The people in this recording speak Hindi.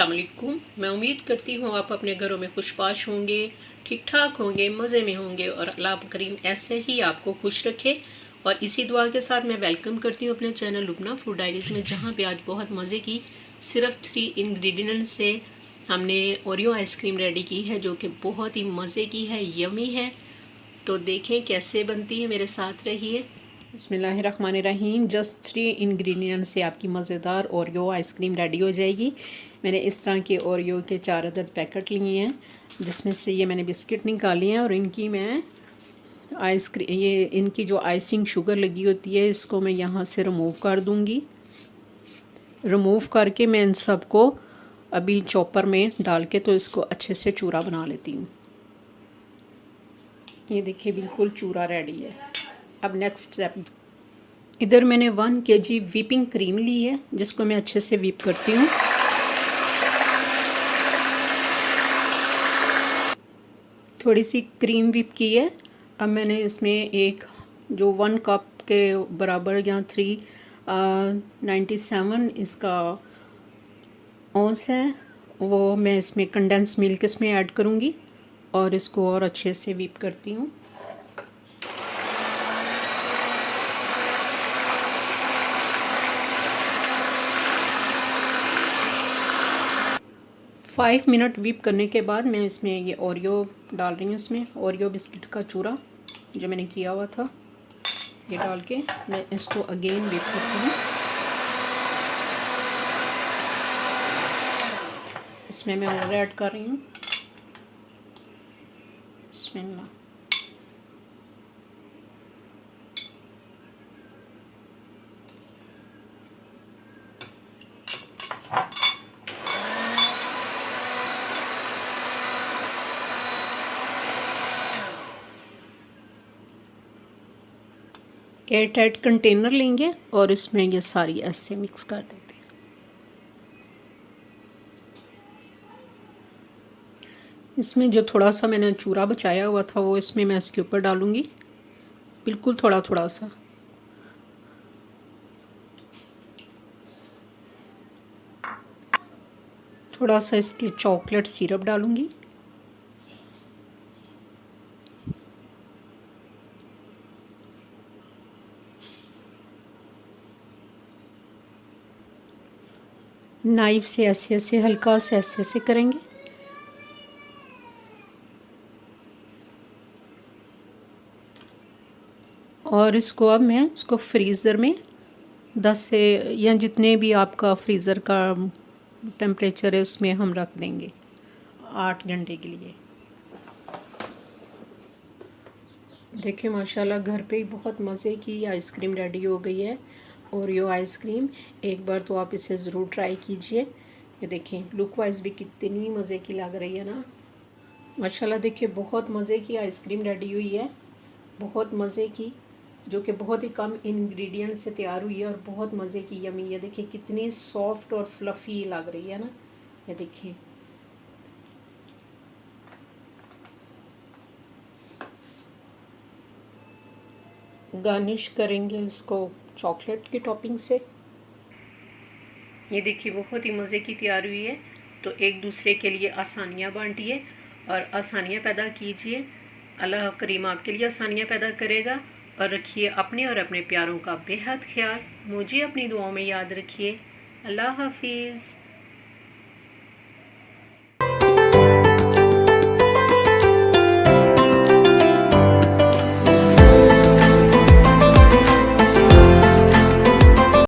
अस्सलाम वालेकुम। मैं उम्मीद करती हूँ आप अपने घरों में खुशबाश होंगे, ठीक ठाक होंगे, मज़े में होंगे और अल्लाह करीम ऐसे ही आपको खुश रखे। और इसी दुआ के साथ मैं वेलकम करती हूँ अपने चैनल लुबना फूड डायरीज़ में, जहाँ पे आज बहुत मज़े की सिर्फ 3 इंग्रेडिएंट से हमने ओरियो आइसक्रीम रेडी की है, जो कि बहुत ही मज़े की है, यमी है। तो देखें कैसे बनती है, मेरे साथ रहिए। बिस्मिल्लाहिर्रहमानिर्रहीम। जस्ट 3 इंग्रेडिएंट से आपकी मज़ेदार ओरियो आइसक्रीम रेडी हो जाएगी। मैंने इस तरह के ओरियो के 4 अदद पैकेट लिए हैं, जिसमें से ये मैंने बिस्किट निकाली हैं और इनकी मैं इनकी जो आइसिंग शुगर लगी होती है, इसको मैं यहाँ से रिमूव कर दूँगी। रिमूव करके मैं इन सब को अभी चॉपर में डाल के तो इसको अच्छे से चूरा बना लेती हूँ। ये देखिए बिल्कुल चूरा रेडी है। अब नेक्स्ट स्टेप, इधर मैंने 1 kg व्हिपिंग क्रीम ली है, जिसको मैं अच्छे से व्हिप करती हूँ। थोड़ी सी क्रीम व्हिप की है। अब मैंने इसमें एक जो 1 कप के बराबर या 397 इसका औंस है, वो मैं इसमें कंडेंस मिल्क इसमें ऐड करूँगी और इसको और अच्छे से व्हिप करती हूँ। फाइव मिनट व्हिप करने के बाद मैं इसमें ये ओरियो डाल रही हूँ। इसमें ओरियो बिस्किट का चूरा जो मैंने किया हुआ था, ये डाल के मैं इसको अगेन व्हिप करती हूँ। इसमें मैं और ऐड कर रही हूँ बिस्मिल्लाह। एयर टाइट कंटेनर लेंगे और इसमें ये सारी ऐसे मिक्स कर देते हैं। इसमें जो थोड़ा सा मैंने चूरा बचाया हुआ था वो इसमें मैं इसके ऊपर डालूँगी, बिल्कुल थोड़ा थोड़ा सा। थोड़ा सा इसके चॉकलेट सिरप डालूँगी। नाइफ से ऐसे ऐसे हल्का से ऐसे ऐसे करेंगे। और इसको अब मैं इसको फ्रीज़र में 10 से या जितने भी आपका फ्रीज़र का टेम्परेचर है उसमें हम रख देंगे 8 घंटे के लिए। देखिए माशाल्लाह घर पे ही बहुत मज़े की आइसक्रीम रेडी हो गई है, ओरियो आइसक्रीम। एक बार तो आप इसे ज़रूर ट्राई कीजिए। ये देखें लुक वाइज भी कितनी मज़े की लग रही है ना, माशाल्लाह। देखिए बहुत मज़े की आइसक्रीम रेडी हुई है, बहुत मज़े की, जो कि बहुत ही कम इंग्रेडिएंट से तैयार हुई है और बहुत मज़े की, यमी है। देखिए कितनी सॉफ्ट और फ्लफ़ी लग रही है ना, ये देखिए। गार्निश करेंगे इसको चॉकलेट की टॉपिंग से। ये देखिए बहुत ही मज़े की तैयार हुई है। तो एक दूसरे के लिए आसानियाँ बांटिए और आसानियाँ पैदा कीजिए। अल्लाह करीम आपके लिए आसानियाँ पैदा करेगा। और रखिए अपने और अपने प्यारों का बेहद ख्याल। मुझे अपनी दुआओं में याद रखिए। अल्लाह हाफिज़।